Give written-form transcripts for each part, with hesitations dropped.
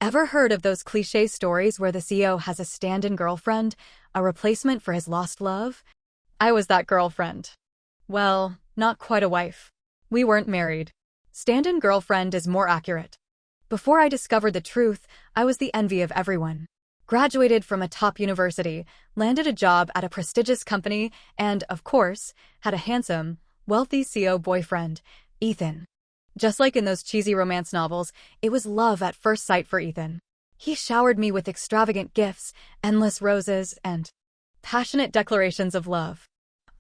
Ever heard of those cliché stories where the CEO has a stand-in girlfriend, a replacement for his lost love? I was that girlfriend. Well, not quite a wife. We weren't married. Stand-in girlfriend is more accurate. Before I discovered the truth, I was the envy of everyone. Graduated from a top university, landed a job at a prestigious company, and, of course, had a handsome, wealthy CEO boyfriend, Ethan. Just like in those cheesy romance novels, it was love at first sight for Ethan. He showered me with extravagant gifts, endless roses, and passionate declarations of love.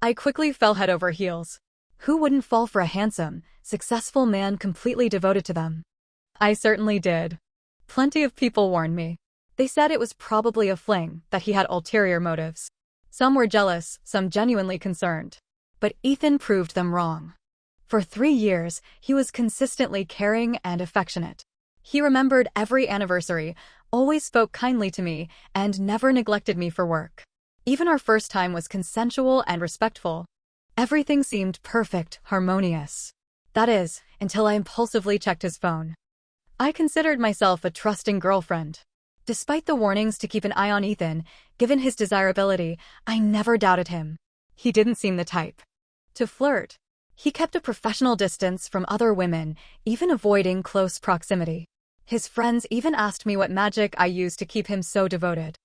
I quickly fell head over heels. Who wouldn't fall for a handsome, successful man completely devoted to them? I certainly did. Plenty of people warned me. They said it was probably a fling, that he had ulterior motives. Some were jealous, some genuinely concerned. But Ethan proved them wrong. For 3 years, he was consistently caring and affectionate. He remembered every anniversary, always spoke kindly to me, and never neglected me for work. Even our first time was consensual and respectful. Everything seemed perfect, harmonious. That is, until I impulsively checked his phone. I considered myself a trusting girlfriend. Despite the warnings to keep an eye on Ethan, given his desirability, I never doubted him. He didn't seem the type to flirt. He kept a professional distance from other women, even avoiding close proximity. His friends even asked me what magic I used to keep him so devoted.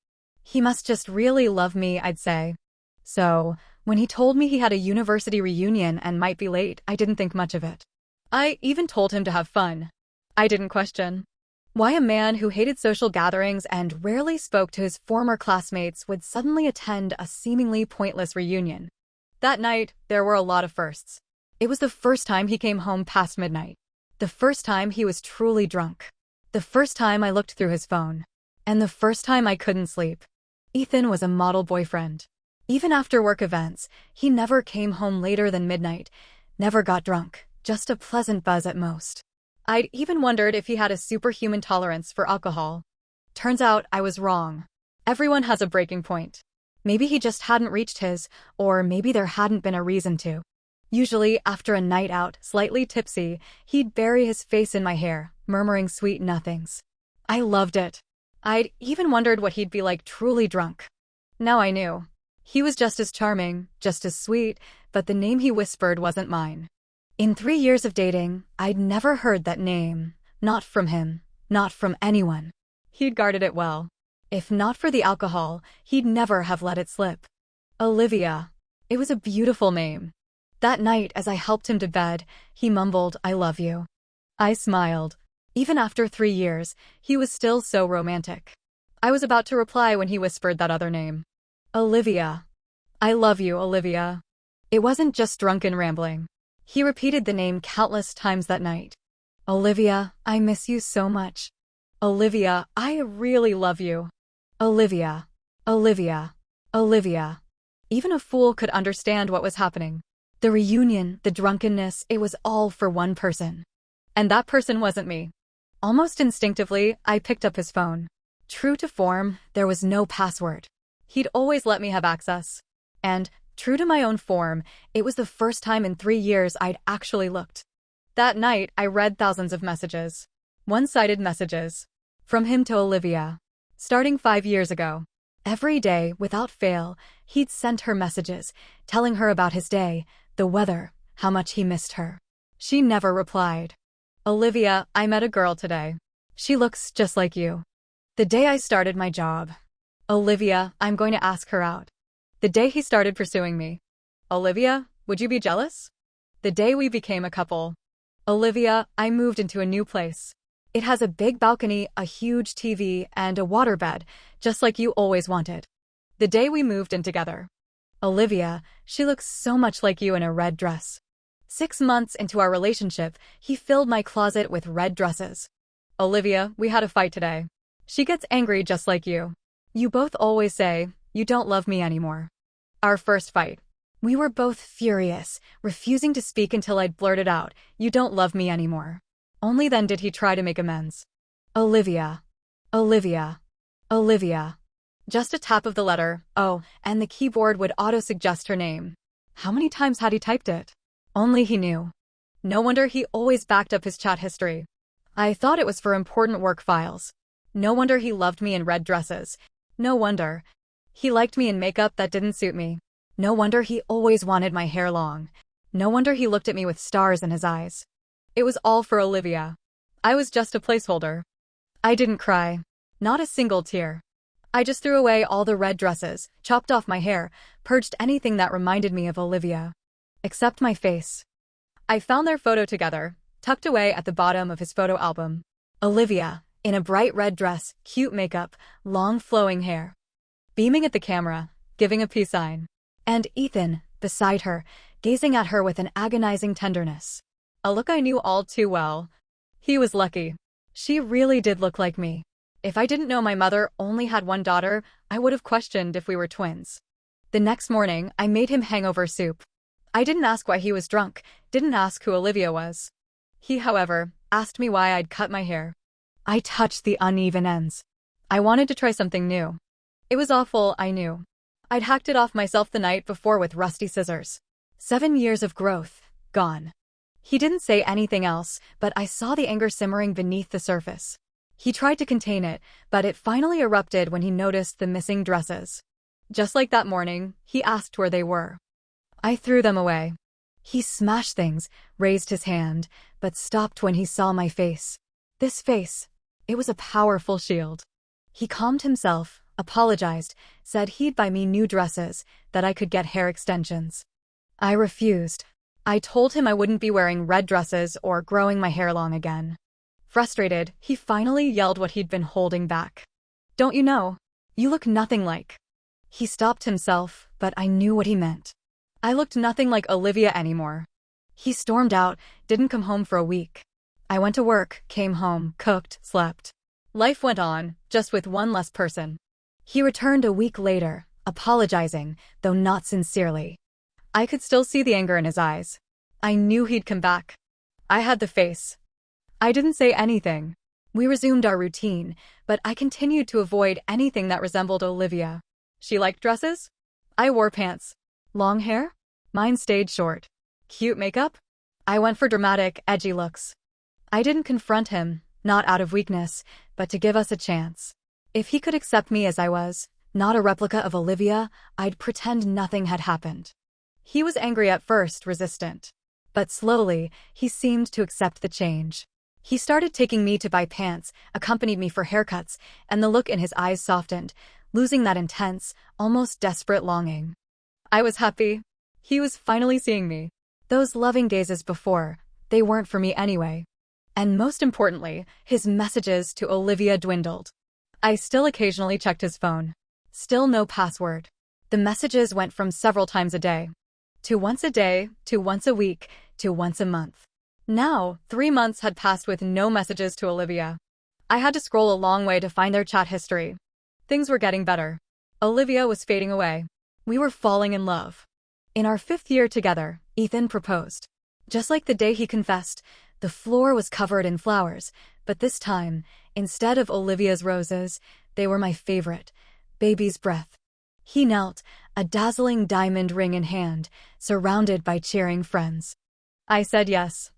He must just really love me, I'd say. So, when he told me he had a university reunion and might be late, I didn't think much of it. I even told him to have fun. I didn't question why a man who hated social gatherings and rarely spoke to his former classmates would suddenly attend a seemingly pointless reunion. That night, there were a lot of firsts. It was the first time he came home past midnight. The first time he was truly drunk. The first time I looked through his phone. And the first time I couldn't sleep. Ethan was a model boyfriend. Even after work events, he never came home later than midnight, never got drunk, just a pleasant buzz at most. I'd even wondered if he had a superhuman tolerance for alcohol. Turns out I was wrong. Everyone has a breaking point. Maybe he just hadn't reached his, or maybe there hadn't been a reason to. Usually, after a night out, slightly tipsy, he'd bury his face in my hair, murmuring sweet nothings. I loved it. I'd even wondered what he'd be like truly drunk. Now I knew. He was just as charming, just as sweet, but the name he whispered wasn't mine. In 3 years of dating, I'd never heard that name. Not from him. Not from anyone. He'd guarded it well. If not for the alcohol, he'd never have let it slip. Olivia. It was a beautiful name. That night, as I helped him to bed, he mumbled, "I love you." I smiled. Even after 3 years, he was still so romantic. I was about to reply when he whispered that other name. Olivia. I love you, Olivia. It wasn't just drunken rambling. He repeated the name countless times that night. Olivia, I miss you so much. Olivia, I really love you. Olivia. Olivia. Olivia. Even a fool could understand what was happening. The reunion, the drunkenness, it was all for one person. And that person wasn't me. Almost instinctively, I picked up his phone. True to form, there was no password. He'd always let me have access. And, true to my own form, it was the first time in 3 years I'd actually looked. That night, I read thousands of messages. One-sided messages. From him to Olivia. Starting 5 years ago. Every day, without fail, he'd sent her messages, telling her about his day, the weather, how much he missed her. She never replied. Olivia, I met a girl today. She looks just like you. The day I started my job. Olivia, I'm going to ask her out. The day he started pursuing me. Olivia, would you be jealous? The day we became a couple. Olivia, I moved into a new place. It has a big balcony, a huge TV, and a waterbed, just like you always wanted. The day we moved in together. Olivia, she looks so much like you in a red dress. 6 months into our relationship, he filled my closet with red dresses. Olivia, we had a fight today. She gets angry just like you. You both always say, you don't love me anymore. Our first fight. We were both furious, refusing to speak until I'd blurted out, you don't love me anymore. Only then did he try to make amends. Olivia. Olivia. Olivia. Just a tap of the letter, O, and the keyboard would auto-suggest her name. How many times had he typed it? Only he knew. No wonder he always backed up his chat history. I thought it was for important work files. No wonder he loved me in red dresses. No wonder he liked me in makeup that didn't suit me. No wonder he always wanted my hair long. No wonder he looked at me with stars in his eyes. It was all for Olivia. I was just a placeholder. I didn't cry. Not a single tear. I just threw away all the red dresses, chopped off my hair, purged anything that reminded me of Olivia. Except my face. I found their photo together, tucked away at the bottom of his photo album. Olivia, in a bright red dress, cute makeup, long flowing hair. Beaming at the camera, giving a peace sign. And Ethan, beside her, gazing at her with an agonizing tenderness. A look I knew all too well. He was lucky. She really did look like me. If I didn't know my mother only had one daughter, I would have questioned if we were twins. The next morning, I made him hangover soup. I didn't ask why he was drunk, didn't ask who Olivia was. He, however, asked me why I'd cut my hair. I touched the uneven ends. I wanted to try something new. It was awful, I knew. I'd hacked it off myself the night before with rusty scissors. 7 years of growth, gone. He didn't say anything else, but I saw the anger simmering beneath the surface. He tried to contain it, but it finally erupted when he noticed the missing dresses. Just like that morning, he asked where they were. I threw them away. He smashed things, raised his hand, but stopped when he saw my face. This face, it was a powerful shield. He calmed himself, apologized, said he'd buy me new dresses, that I could get hair extensions. I refused. I told him I wouldn't be wearing red dresses or growing my hair long again. Frustrated, he finally yelled what he'd been holding back. Don't you know? You look nothing like. He stopped himself, but I knew what he meant. I looked nothing like Olivia anymore. He stormed out, didn't come home for a week. I went to work, came home, cooked, slept. Life went on, just with one less person. He returned a week later, apologizing, though not sincerely. I could still see the anger in his eyes. I knew he'd come back. I had the face. I didn't say anything. We resumed our routine, but I continued to avoid anything that resembled Olivia. She liked dresses? I wore pants. Long hair? Mine stayed short. Cute makeup? I went for dramatic, edgy looks. I didn't confront him, not out of weakness, but to give us a chance. If he could accept me as I was, not a replica of Olivia, I'd pretend nothing had happened. He was angry at first, resistant. But slowly, he seemed to accept the change. He started taking me to buy pants, accompanied me for haircuts, and the look in his eyes softened, losing that intense, almost desperate longing. I was happy. He was finally seeing me. Those loving gazes before, they weren't for me anyway. And most importantly, his messages to Olivia dwindled. I still occasionally checked his phone. Still no password. The messages went from several times a day, to once a day, to once a week, to once a month. Now, 3 months had passed with no messages to Olivia. I had to scroll a long way to find their chat history. Things were getting better. Olivia was fading away. We were falling in love. In our 5th year together, Ethan proposed. Just like the day he confessed, the floor was covered in flowers, but this time, instead of Olivia's roses, they were my favorite, baby's breath. He knelt, a dazzling diamond ring in hand, surrounded by cheering friends. I said yes.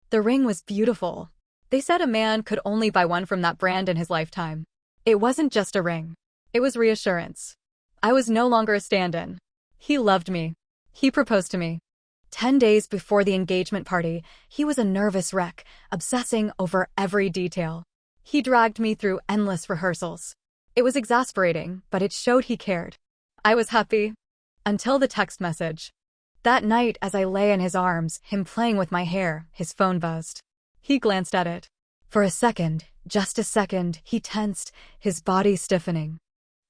The ring was beautiful. They said a man could only buy one from that brand in his lifetime. It wasn't just a ring. It was reassurance. I was no longer a stand-in. He loved me. He proposed to me. 10 days before the engagement party, he was a nervous wreck, obsessing over every detail. He dragged me through endless rehearsals. It was exasperating, but it showed he cared. I was happy. Until the text message. That night, as I lay in his arms, him playing with my hair, his phone buzzed. He glanced at it. For a second, just a second, he tensed, his body stiffening.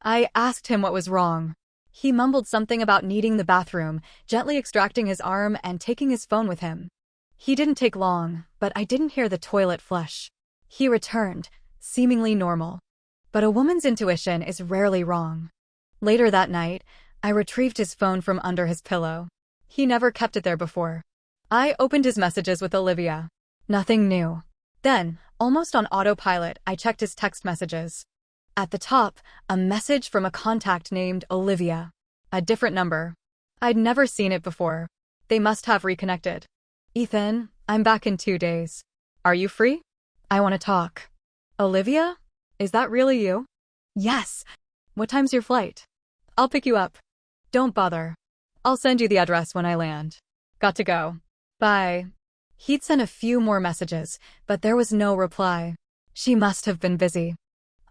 I asked him what was wrong. He mumbled something about needing the bathroom, gently extracting his arm and taking his phone with him. He didn't take long, but I didn't hear the toilet flush. He returned, seemingly normal. But a woman's intuition is rarely wrong. Later that night, I retrieved his phone from under his pillow. He never kept it there before. I opened his messages with Olivia. Nothing new. Then, almost on autopilot, I checked his text messages. At the top, a message from a contact named Olivia. A different number. I'd never seen it before. They must have reconnected. Ethan, I'm back in 2 days. Are you free? I want to talk. Olivia? Is that really you? Yes. What time's your flight? I'll pick you up. Don't bother. I'll send you the address when I land. Got to go. Bye. He'd sent a few more messages, but there was no reply. She must have been busy.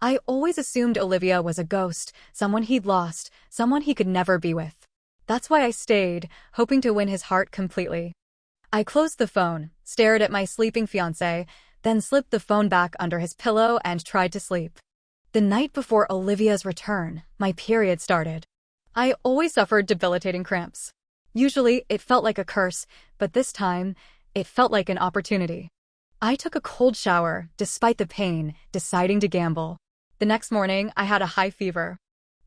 I always assumed Olivia was a ghost, someone he'd lost, someone he could never be with. That's why I stayed, hoping to win his heart completely. I closed the phone, stared at my sleeping fiancé, then slipped the phone back under his pillow and tried to sleep. The night before Olivia's return, my period started. I always suffered debilitating cramps. Usually, it felt like a curse, but this time, it felt like an opportunity. I took a cold shower, despite the pain, deciding to gamble. The next morning, I had a high fever.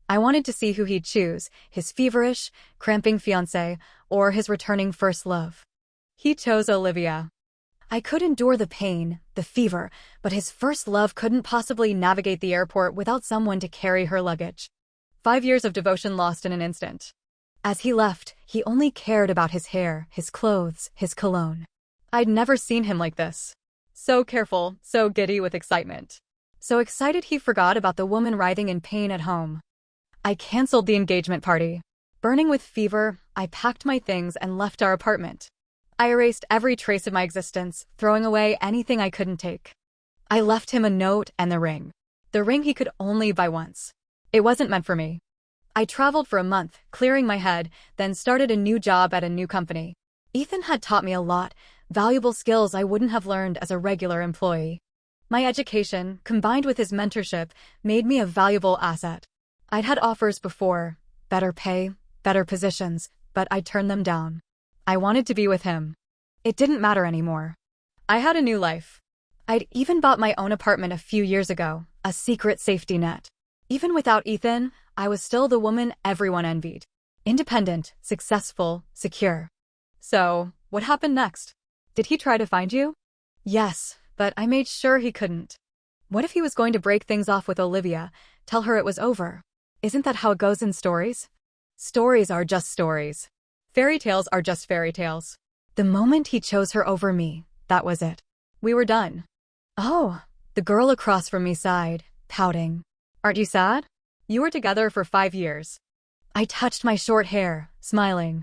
I wanted to see who he'd choose, his feverish, cramping fiancé, or his returning first love. He chose Olivia. I could endure the pain, the fever, but his first love couldn't possibly navigate the airport without someone to carry her luggage. 5 years of devotion lost in an instant. As he left, he only cared about his hair, his clothes, his cologne. I'd never seen him like this. So careful, so giddy with excitement. So excited he forgot about the woman writhing in pain at home. I canceled the engagement party. Burning with fever, I packed my things and left our apartment. I erased every trace of my existence, throwing away anything I couldn't take. I left him a note and the ring. The ring he could only buy once. It wasn't meant for me. I traveled for a month, clearing my head, then started a new job at a new company. Ethan had taught me a lot, valuable skills I wouldn't have learned as a regular employee. My education, combined with his mentorship, made me a valuable asset. I'd had offers before, better pay, better positions, but I turned them down. I wanted to be with him. It didn't matter anymore. I had a new life. I'd even bought my own apartment a few years ago, a secret safety net. Even without Ethan, I was still the woman everyone envied. Independent, successful, secure. So, what happened next? Did he try to find you? Yes, but I made sure he couldn't. What if he was going to break things off with Olivia, tell her it was over? Isn't that how it goes in stories? Stories are just stories. Fairy tales are just fairy tales. The moment he chose her over me, that was it. We were done. Oh, the girl across from me sighed, pouting. Aren't you sad? You were together for 5 years. I touched my short hair, smiling.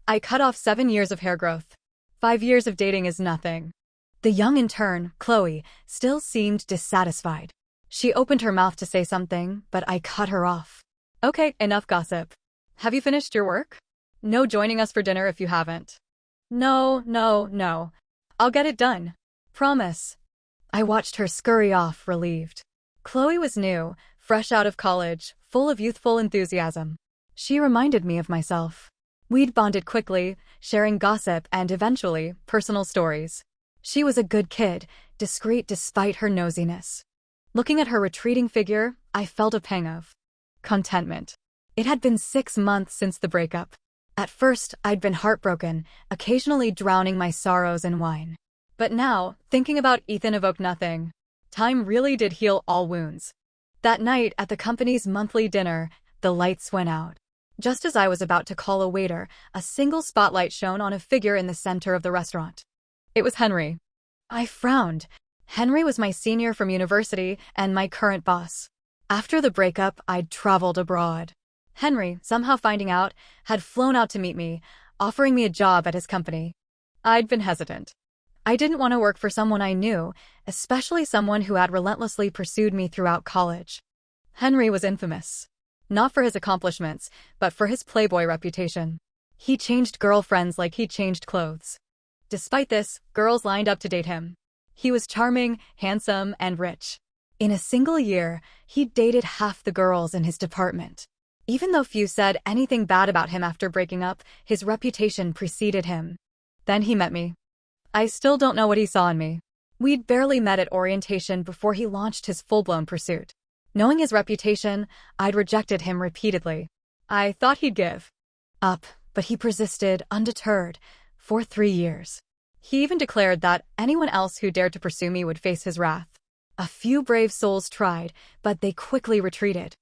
I cut off 7 years of hair growth. 5 years of dating is nothing. The young intern, Chloe, still seemed dissatisfied. She opened her mouth to say something, but I cut her off. Okay, enough gossip. Have you finished your work? No joining us for dinner if you haven't. No. I'll get it done. Promise. I watched her scurry off, relieved. Chloe was new, fresh out of college, full of youthful enthusiasm. She reminded me of myself. We'd bonded quickly, sharing gossip and, eventually, personal stories. She was a good kid, discreet despite her nosiness. Looking at her retreating figure, I felt a pang of contentment. It had been 6 months since the breakup. At first, I'd been heartbroken, occasionally drowning my sorrows in wine. But now, thinking about Ethan evoked nothing. Time really did heal all wounds. That night, at the company's monthly dinner, the lights went out. Just as I was about to call a waiter, a single spotlight shone on a figure in the center of the restaurant. It was Henry. I frowned. Henry was my senior from university and my current boss. After the breakup, I'd traveled abroad. Henry, somehow finding out, had flown out to meet me, offering me a job at his company. I'd been hesitant. I didn't want to work for someone I knew, especially someone who had relentlessly pursued me throughout college. Henry was infamous. Not for his accomplishments, but for his playboy reputation. He changed girlfriends like he changed clothes. Despite this, girls lined up to date him. He was charming, handsome, and rich. In a single year, he'd dated half the girls in his department. Even though few said anything bad about him after breaking up, his reputation preceded him. Then he met me. I still don't know what he saw in me. We'd barely met at orientation before he launched his full-blown pursuit. Knowing his reputation, I'd rejected him repeatedly. I thought he'd give up, but he persisted, undeterred, for 3 years. He even declared that anyone else who dared to pursue me would face his wrath. A few brave souls tried, but they quickly retreated.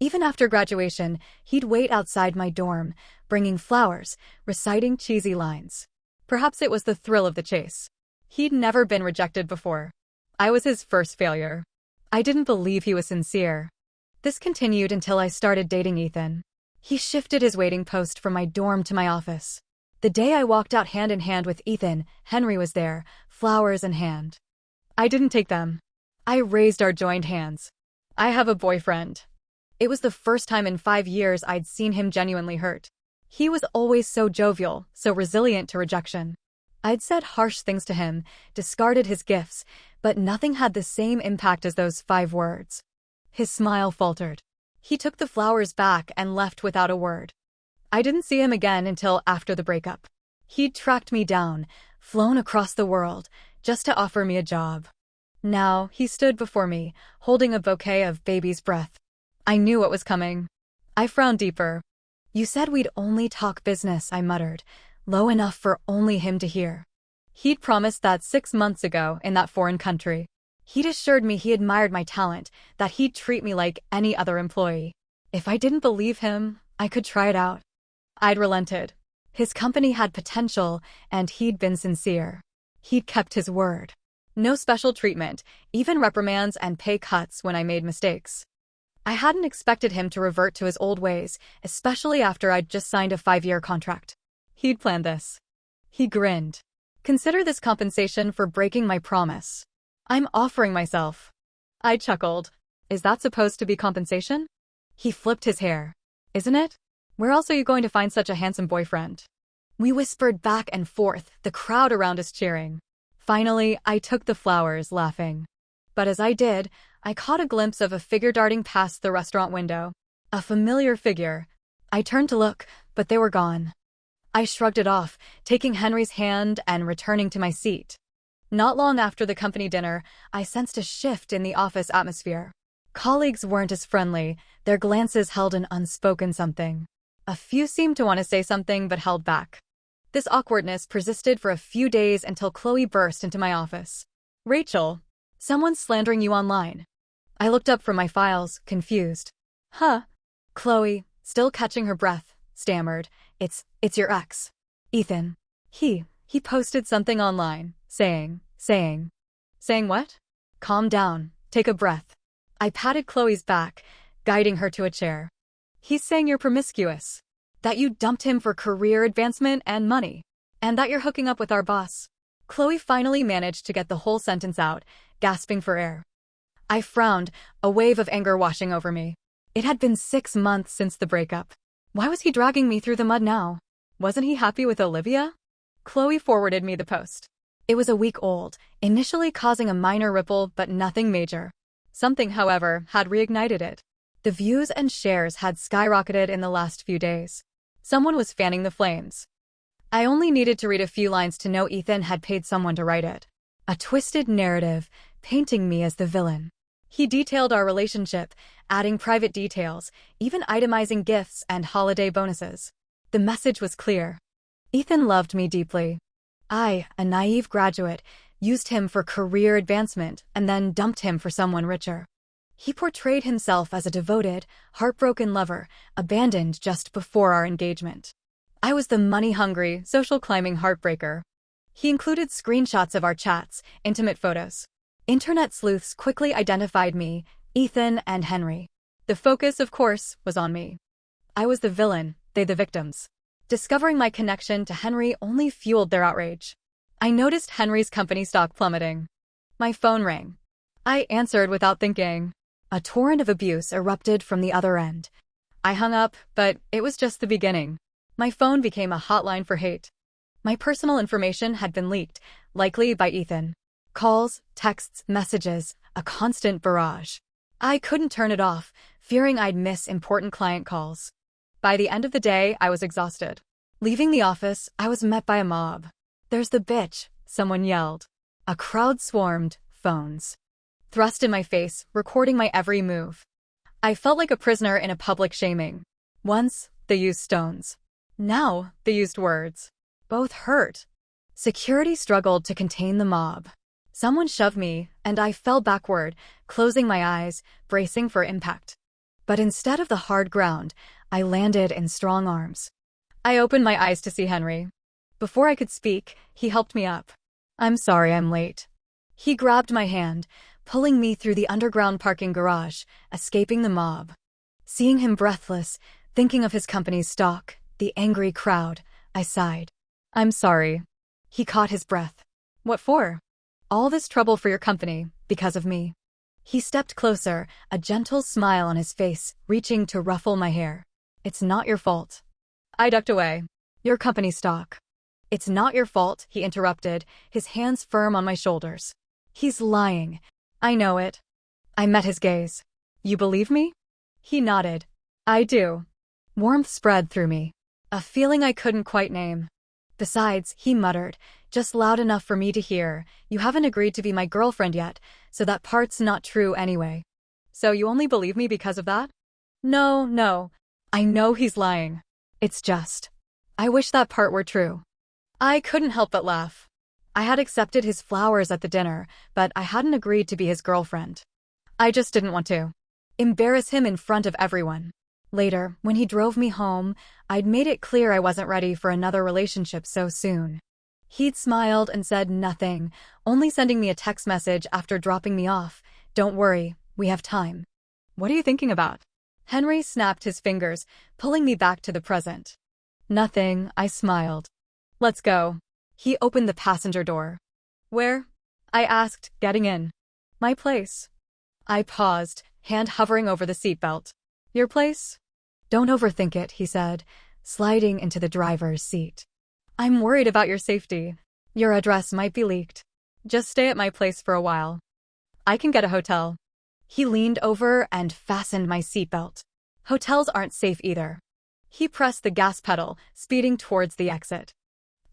Even after graduation, he'd wait outside my dorm, bringing flowers, reciting cheesy lines. Perhaps it was the thrill of the chase. He'd never been rejected before. I was his first failure. I didn't believe he was sincere. This continued until I started dating Ethan. He shifted his waiting post from my dorm to my office. The day I walked out hand in hand with Ethan, Henry was there, flowers in hand. I didn't take them. I raised our joined hands. I have a boyfriend. It was the first time in 5 years I'd seen him genuinely hurt. He was always so jovial, so resilient to rejection. I'd said harsh things to him, discarded his gifts, but nothing had the same impact as those 5 words. His smile faltered. He took the flowers back and left without a word. I didn't see him again until after the breakup. He'd tracked me down, flown across the world, just to offer me a job. Now, he stood before me, holding a bouquet of baby's breath. I knew what was coming. I frowned deeper. "You said we'd only talk business," I muttered, low enough for only him to hear. He'd promised that 6 months ago in that foreign country. He'd assured me he admired my talent, that he'd treat me like any other employee. If I didn't believe him, I could try it out. I'd relented. His company had potential, and he'd been sincere. He'd kept his word. No special treatment, even reprimands and pay cuts when I made mistakes. I hadn't expected him to revert to his old ways, especially after I'd just signed a 5-year contract. He'd planned this. He grinned. "Consider this compensation for breaking my promise. I'm offering myself." I chuckled. "Is that supposed to be compensation?" He flipped his hair. "Isn't it? Where else are you going to find such a handsome boyfriend?" We whispered back and forth, the crowd around us cheering. Finally, I took the flowers, laughing. But as I did, I caught a glimpse of a figure darting past the restaurant window. A familiar figure. I turned to look, but they were gone. I shrugged it off, taking Henry's hand and returning to my seat. Not long after the company dinner, I sensed a shift in the office atmosphere. Colleagues weren't as friendly, their glances held an unspoken something. A few seemed to want to say something but held back. This awkwardness persisted for a few days until Chloe burst into my office. "Rachel, someone's slandering you online." I looked up from my files, confused. "Huh?" Chloe, still catching her breath, stammered. It's your ex. Ethan. He posted something online, saying what?" "Calm down, take a breath." I patted Chloe's back, guiding her to a chair. "He's saying you're promiscuous. That you dumped him for career advancement and money. And that you're hooking up with our boss." Chloe finally managed to get the whole sentence out, gasping for air. I frowned, a wave of anger washing over me. It had been 6 months since the breakup. Why was he dragging me through the mud now? Wasn't he happy with Olivia? Chloe forwarded me the post. It was a week old, initially causing a minor ripple but nothing major. Something, however, had reignited it. The views and shares had skyrocketed in the last few days. Someone was fanning the flames. I only needed to read a few lines to know Ethan had paid someone to write it. A twisted narrative, painting me as the villain. He detailed our relationship, adding private details, even itemizing gifts and holiday bonuses. The message was clear. Ethan loved me deeply. I, a naive graduate, used him for career advancement and then dumped him for someone richer. He portrayed himself as a devoted, heartbroken lover, abandoned just before our engagement. I was the money-hungry, social-climbing heartbreaker. He included screenshots of our chats, intimate photos. Internet sleuths quickly identified me, Ethan, and Henry. The focus, of course, was on me. I was the villain, they the victims. Discovering my connection to Henry only fueled their outrage. I noticed Henry's company stock plummeting. My phone rang. I answered without thinking. A torrent of abuse erupted from the other end. I hung up, but it was just the beginning. My phone became a hotline for hate. My personal information had been leaked, likely by Ethan. Calls, texts, messages, a constant barrage. I couldn't turn it off, fearing I'd miss important client calls. By the end of the day, I was exhausted. Leaving the office, I was met by a mob. "There's the bitch," someone yelled. A crowd swarmed, phones thrust in my face, recording my every move. I felt like a prisoner in a public shaming. Once, they used stones. Now, they used words. Both hurt. Security struggled to contain the mob. Someone shoved me, and I fell backward, closing my eyes, bracing for impact. But instead of the hard ground, I landed in strong arms. I opened my eyes to see Henry. Before I could speak, he helped me up. "I'm sorry I'm late." He grabbed my hand, pulling me through the underground parking garage, escaping the mob. Seeing him breathless, thinking of his company's stock, the angry crowd, I sighed. I'm sorry. He caught his breath. What for? All this trouble for your company, because of me. He stepped closer, a gentle smile on his face, reaching to ruffle my hair. It's not your fault. I ducked away. Your company's stock. It's not your fault, he interrupted, his hands firm on my shoulders. He's lying. I know it. I met his gaze. You believe me? He nodded. I do. Warmth spread through me. A feeling I couldn't quite name. Besides, he muttered, just loud enough for me to hear, you haven't agreed to be my girlfriend yet, so that part's not true anyway. So you only believe me because of that? No. I know he's lying. It's just, I wish that part were true. I couldn't help but laugh. I had accepted his flowers at the dinner, but I hadn't agreed to be his girlfriend. I just didn't want to embarrass him in front of everyone. Later, when he drove me home, I'd made it clear I wasn't ready for another relationship so soon. He'd smiled and said nothing, only sending me a text message after dropping me off. Don't worry, we have time. What are you thinking about? Henry snapped his fingers, pulling me back to the present. Nothing, I smiled. Let's go. He opened the passenger door. Where? I asked, getting in. My place. I paused, hand hovering over the seatbelt. Your place? Don't overthink it, he said, sliding into the driver's seat. I'm worried about your safety. Your address might be leaked. Just stay at my place for a while. I can get a hotel. He leaned over and fastened my seatbelt. Hotels aren't safe either. He pressed the gas pedal, speeding towards the exit.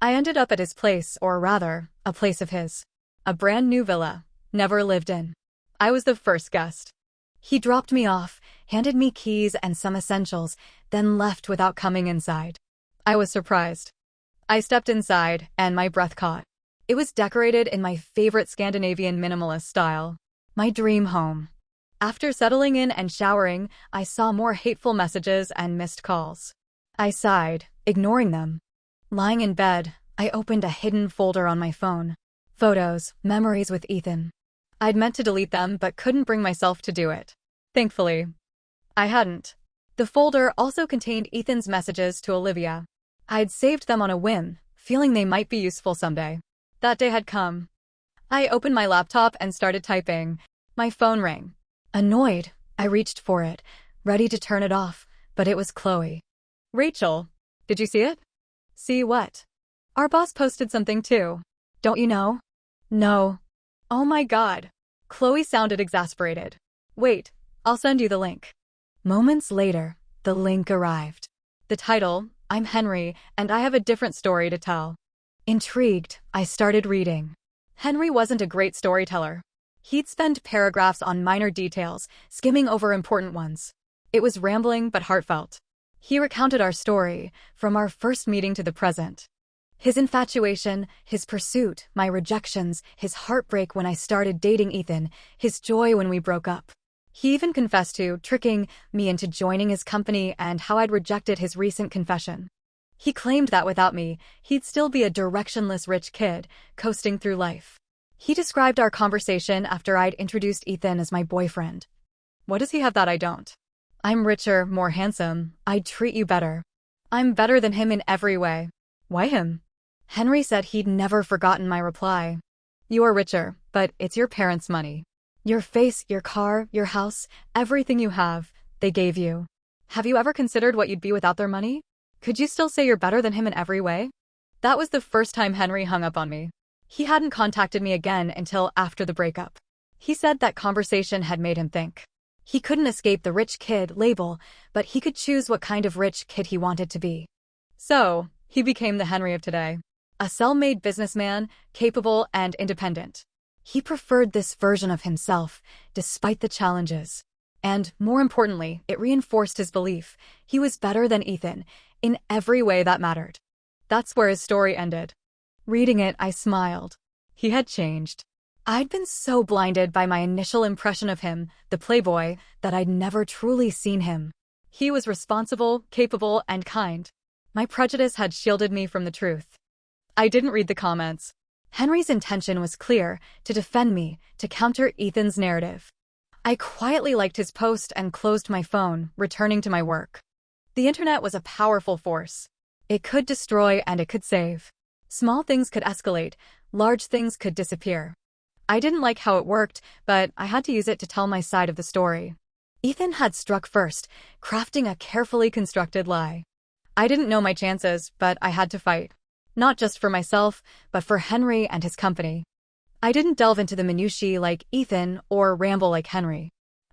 I ended up at his place, or rather, a place of his. A brand new villa, never lived in. I was the first guest. He dropped me off, handed me keys and some essentials, then left without coming inside. I was surprised. I stepped inside, and my breath caught. It was decorated in my favorite Scandinavian minimalist style. My dream home. After settling in and showering, I saw more hateful messages and missed calls. I sighed, ignoring them. Lying in bed, I opened a hidden folder on my phone. Photos, memories with Ethan. I'd meant to delete them but couldn't bring myself to do it. Thankfully, I hadn't. The folder also contained Ethan's messages to Olivia. I'd saved them on a whim, feeling they might be useful someday. That day had come. I opened my laptop and started typing. My phone rang. Annoyed, I reached for it, ready to turn it off, but it was Chloe. Rachel, did you see it? See what? Our boss posted something too. Don't you know? No. Oh my God. Chloe sounded exasperated. Wait, I'll send you the link. Moments later, the link arrived. The title, I'm Henry, and I have a different story to tell. Intrigued, I started reading. Henry wasn't a great storyteller. He'd spend paragraphs on minor details, skimming over important ones. It was rambling but heartfelt. He recounted our story, from our first meeting to the present. His infatuation, his pursuit, my rejections, his heartbreak when I started dating Ethan, his joy when we broke up. He even confessed to tricking me into joining his company and how I'd rejected his recent confession. He claimed that without me, he'd still be a directionless rich kid, coasting through life. He described our conversation after I'd introduced Ethan as my boyfriend. What does he have that I don't? I'm richer, more handsome, I'd treat you better. I'm better than him in every way. Why him? Henry said he'd never forgotten my reply. You are richer, but it's your parents' money. Your face, your car, your house, everything you have, they gave you. Have you ever considered what you'd be without their money? Could you still say you're better than him in every way? That was the first time Henry hung up on me. He hadn't contacted me again until after the breakup. He said that conversation had made him think. He couldn't escape the rich kid label, but he could choose what kind of rich kid he wanted to be. So, he became the Henry of today. A self-made businessman, capable and independent. He preferred this version of himself, despite the challenges. And, more importantly, it reinforced his belief he was better than Ethan, in every way that mattered. That's where his story ended. Reading it, I smiled. He had changed. I'd been so blinded by my initial impression of him, the playboy, that I'd never truly seen him. He was responsible, capable, and kind. My prejudice had shielded me from the truth. I didn't read the comments. Henry's intention was clear: to defend me, to counter Ethan's narrative. I quietly liked his post and closed my phone, returning to my work. The internet was a powerful force. It could destroy and it could save. Small things could escalate, large things could disappear. I didn't like how it worked, but I had to use it to tell my side of the story. Ethan had struck first, crafting a carefully constructed lie. I didn't know my chances, but I had to fight. Not just for myself, but for Henry and his company. I didn't delve into the minutiae like Ethan or ramble like Henry.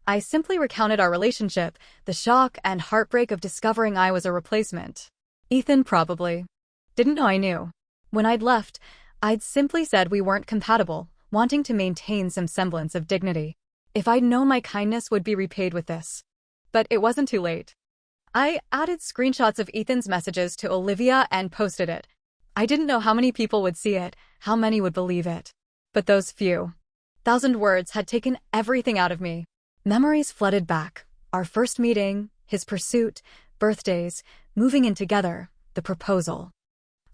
I simply recounted our relationship, the shock and heartbreak of discovering I was a replacement. Ethan probably didn't know I knew. When I'd left, I'd simply said we weren't compatible, wanting to maintain some semblance of dignity. If I'd known my kindness would be repaid with this. But it wasn't too late. I added screenshots of Ethan's messages to Olivia and posted it. I didn't know how many people would see it, how many would believe it. But those few thousand words had taken everything out of me. Memories flooded back. Our first meeting, his pursuit, birthdays, moving in together, the proposal.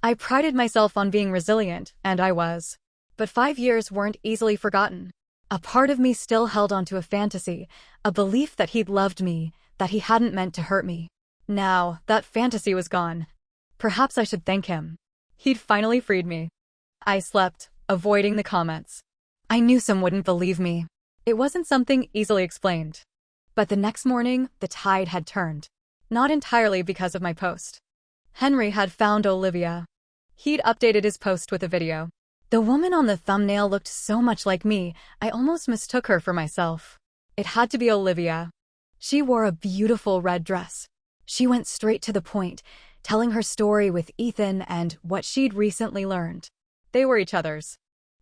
I prided myself on being resilient, and I was. But 5 years weren't easily forgotten. A part of me still held onto a fantasy, a belief that he'd loved me, that he hadn't meant to hurt me. Now, that fantasy was gone. Perhaps I should thank him. He'd finally freed me. I slept, avoiding the comments. I knew some wouldn't believe me. It wasn't something easily explained. But the next morning, the tide had turned. Not entirely because of my post. Henry had found Olivia. He'd updated his post with a video. The woman on the thumbnail looked so much like me, I almost mistook her for myself. It had to be Olivia. She wore a beautiful red dress. She went straight to the point, telling her story with Ethan and what she'd recently learned. They were each other's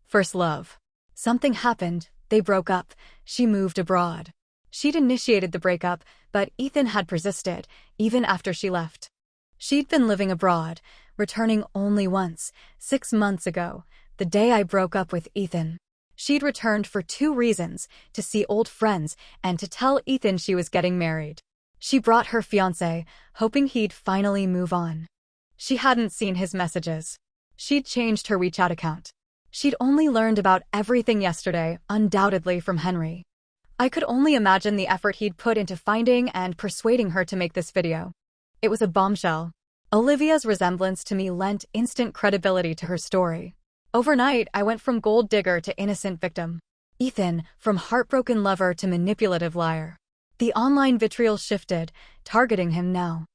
first love. Something happened, they broke up, she moved abroad. She'd initiated the breakup, but Ethan had persisted, even after she left. She'd been living abroad, returning only once, 6 months ago, the day I broke up with Ethan. She'd returned for 2 reasons: to see old friends and to tell Ethan she was getting married. She brought her fiancé, hoping he'd finally move on. She hadn't seen his messages. She'd changed her WeChat account. She'd only learned about everything yesterday, undoubtedly from Henry. I could only imagine the effort he'd put into finding and persuading her to make this video. It was a bombshell. Olivia's resemblance to me lent instant credibility to her story. Overnight, I went from gold digger to innocent victim. Ethan, from heartbroken lover to manipulative liar. The online vitriol shifted, targeting him now.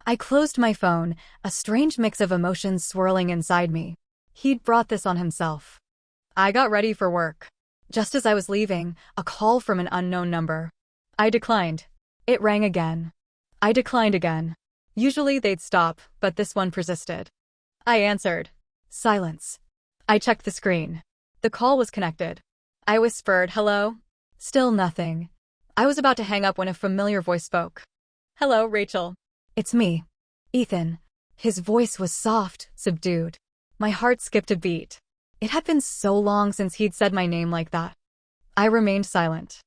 I closed my phone, a strange mix of emotions swirling inside me. He'd brought this on himself. I got ready for work. Just as I was leaving, a call from an unknown number. I declined. It rang again. I declined again. Usually they'd stop, but this one persisted. I answered. Silence. I checked the screen. The call was connected. I whispered, "Hello?" Still nothing. I was about to hang up when a familiar voice spoke. "Hello, Rachel." "It's me. Ethan." His voice was soft, subdued. My heart skipped a beat. It had been so long since he'd said my name like that. I remained silent.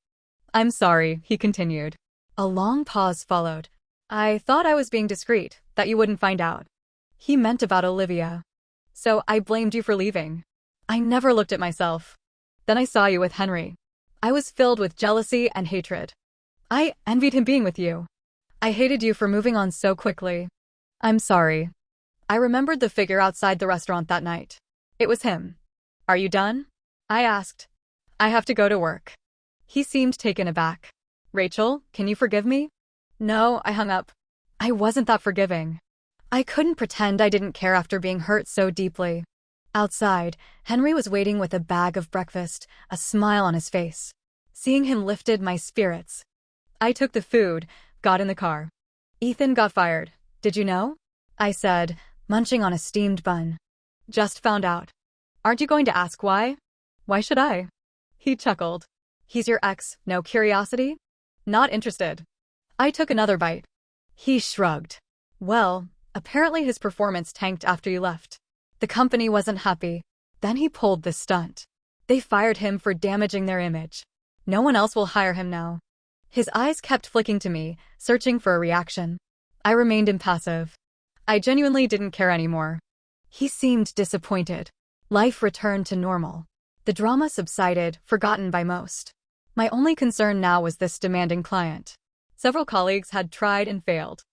"I'm sorry," he continued. A long pause followed. "I thought I was being discreet, that you wouldn't find out." He meant about Olivia. "So I blamed you for leaving." I never looked at myself. "Then I saw you with Henry." I was filled with jealousy and hatred. "I envied him being with you." "I hated you for moving on so quickly." "I'm sorry." I remembered the figure outside the restaurant that night. It was him. "Are you done?" I asked. "I have to go to work." He seemed taken aback. "Rachel, can you forgive me?" "No," I hung up. I wasn't that forgiving. I couldn't pretend I didn't care after being hurt so deeply. Outside, Henry was waiting with a bag of breakfast, a smile on his face. Seeing him lifted my spirits. I took the food, got in the car. "Ethan got fired. Did you know?" I said, munching on a steamed bun. "Just found out." "Aren't you going to ask why?" "Why should I?" He chuckled. "He's your ex, no curiosity?" "Not interested." I took another bite. He shrugged. "Well, apparently his performance tanked after you left. The company wasn't happy. Then he pulled this stunt. They fired him for damaging their image. No one else will hire him now." His eyes kept flicking to me, searching for a reaction. I remained impassive. I genuinely didn't care anymore. He seemed disappointed. Life returned to normal. The drama subsided, forgotten by most. My only concern now was this demanding client. Several colleagues had tried and failed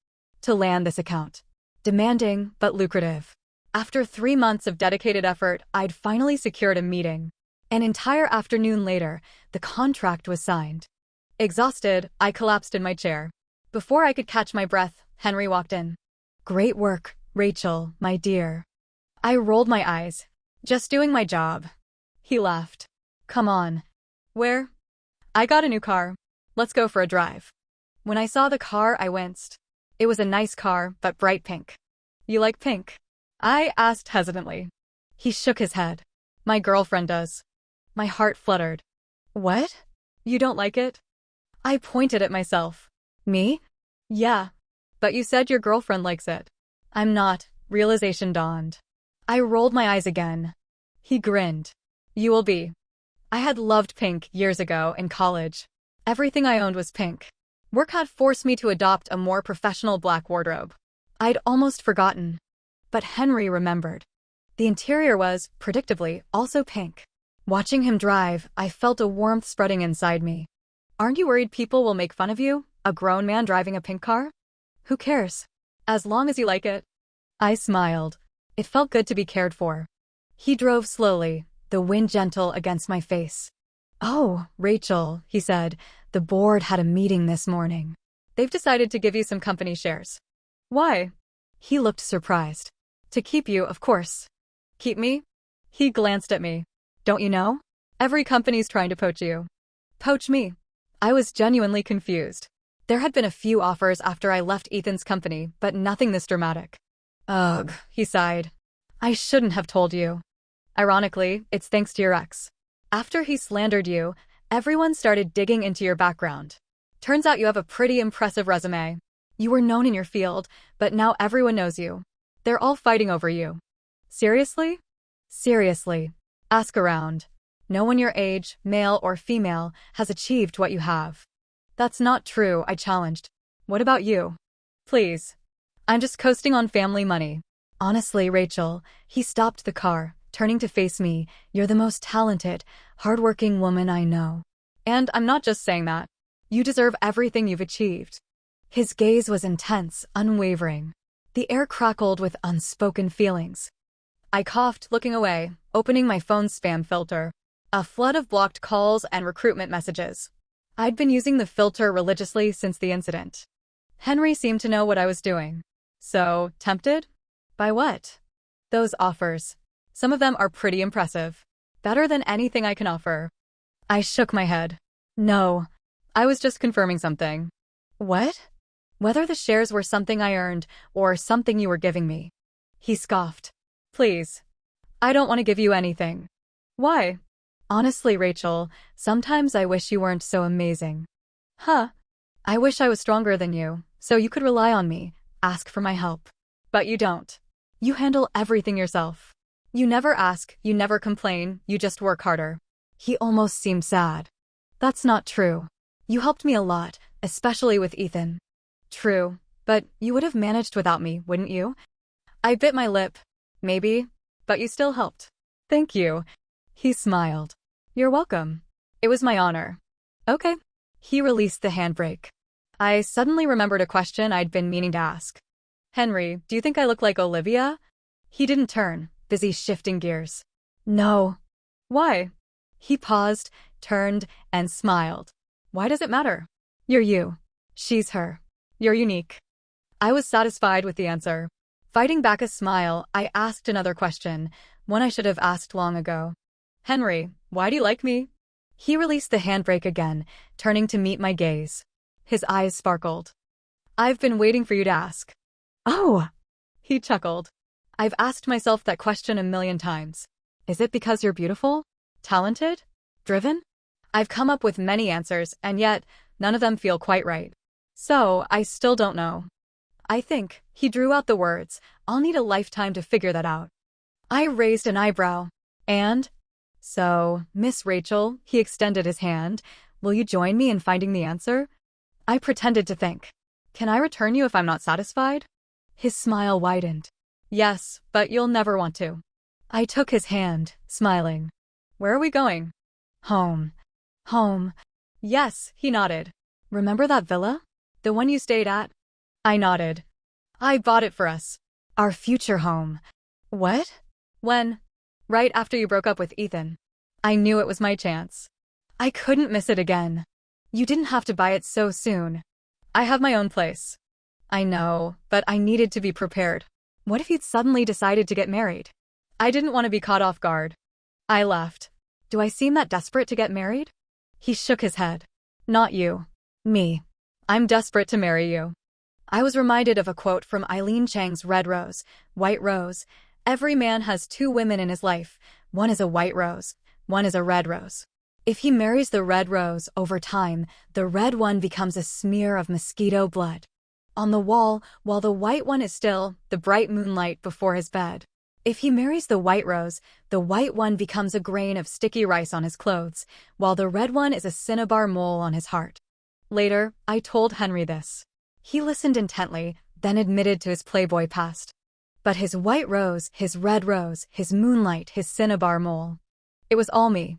to land this account. Demanding, but lucrative. After 3 months of dedicated effort, I'd finally secured a meeting. An entire afternoon later, the contract was signed. Exhausted, I collapsed in my chair. Before I could catch my breath, Henry walked in. "Great work, Rachel, my dear." I rolled my eyes. "Just doing my job." He laughed. "Come on." "Where?" "I got a new car. Let's go for a drive." When I saw the car, I winced. It was a nice car, but bright pink. "You like pink?" I asked hesitantly. He shook his head. "My girlfriend does." My heart fluttered. "What? You don't like it?" I pointed at myself. "Me?" "Yeah. But you said your girlfriend likes it." "I'm not." Realization dawned. I rolled my eyes again. He grinned. "You will be." I had loved pink years ago in college. Everything I owned was pink. Work had forced me to adopt a more professional black wardrobe. I'd almost forgotten. But Henry remembered. The interior was, predictably, also pink. Watching him drive, I felt a warmth spreading inside me. "Aren't you worried people will make fun of you? A grown man driving a pink car?" "Who cares? As long as you like it." I smiled. It felt good to be cared for. He drove slowly, the wind gentle against my face. "Oh, Rachel," he said, "the board had a meeting this morning. They've decided to give you some company shares." "Why?" He looked surprised. "To keep you, of course." "Keep me?" He glanced at me. "Don't you know? Every company's trying to poach you." "Poach me?" I was genuinely confused. There had been a few offers after I left Ethan's company, but nothing this dramatic. "Ugh," he sighed. "I shouldn't have told you. Ironically, it's thanks to your ex. After he slandered you, everyone started digging into your background. Turns out you have a pretty impressive resume. You were known in your field, but now everyone knows you. They're all fighting over you." "Seriously?" "Seriously. Ask around. No one your age, male or female, has achieved what you have." "That's not true," I challenged. "What about you?" "Please. I'm just coasting on family money." "Honestly, Rachel," he stopped the car, turning to face me, "you're the most talented, hardworking woman I know. And I'm not just saying that. You deserve everything you've achieved." His gaze was intense, unwavering. The air crackled with unspoken feelings. I coughed, looking away, opening my phone's spam filter. A flood of blocked calls and recruitment messages. I'd been using the filter religiously since the incident. Henry seemed to know what I was doing. So, tempted? By what? Those offers. Some of them are pretty impressive. Better than anything I can offer. I shook my head. "No. I was just confirming something." "What?" "Whether the shares were something I earned, or something you were giving me." He scoffed. "Please. I don't want to give you anything." "Why?" "Honestly, Rachel, sometimes I wish you weren't so amazing." "Huh? I wish I was stronger than you, so you could rely on me, ask for my help. But you don't. You handle everything yourself. You never ask, you never complain, you just work harder." He almost seemed sad. "That's not true. You helped me a lot, especially with Ethan." "True, but you would have managed without me, wouldn't you?" I bit my lip. "Maybe, but you still helped." "Thank you." He smiled. "You're welcome. It was my honor." "Okay." He released the handbrake. I suddenly remembered a question I'd been meaning to ask. "Henry, do you think I look like Olivia?" He didn't turn, busy shifting gears. "No." "Why?" He paused, turned, and smiled. "Why does it matter? You're you. She's her. You're unique." I was satisfied with the answer. Fighting back a smile, I asked another question, one I should have asked long ago. "Henry, why do you like me?" He released the handbrake again, turning to meet my gaze. His eyes sparkled. "I've been waiting for you to ask." "Oh!" He chuckled. "I've asked myself that question a million times. Is it because you're beautiful? Talented? Driven? I've come up with many answers, and yet, none of them feel quite right. So, I still don't know. I think," he drew out the words, "I'll need a lifetime to figure that out." I raised an eyebrow. "And? So, Miss Rachel," he extended his hand, "will you join me in finding the answer?" I pretended to think. "Can I return you if I'm not satisfied?" His smile widened. "Yes, but you'll never want to." I took his hand, smiling. Where are we going? Home. Home. Yes, he nodded. Remember that villa? The one you stayed at? I nodded. I bought it for us. Our future home. What? When? Right after you broke up with Ethan. I knew it was my chance. I couldn't miss it again. You didn't have to buy it so soon. I have my own place. I know, but I needed to be prepared. What if you'd suddenly decided to get married? I didn't want to be caught off guard. I laughed. Do I seem that desperate to get married? He shook his head. Not you. Me. I'm desperate to marry you. I was reminded of a quote from Eileen Chang's Red Rose, White Rose. Every man has two women in his life. One is a white rose. One is a red rose. If he marries the red rose, over time, the red one becomes a smear of mosquito blood on the wall, while the white one is still the bright moonlight before his bed. If he marries the white rose, the white one becomes a grain of sticky rice on his clothes, while the red one is a cinnabar mole on his heart. Later, I told Henry this. He listened intently, then admitted to his playboy past. But his white rose, his red rose, his moonlight, his cinnabar mole. It was all me.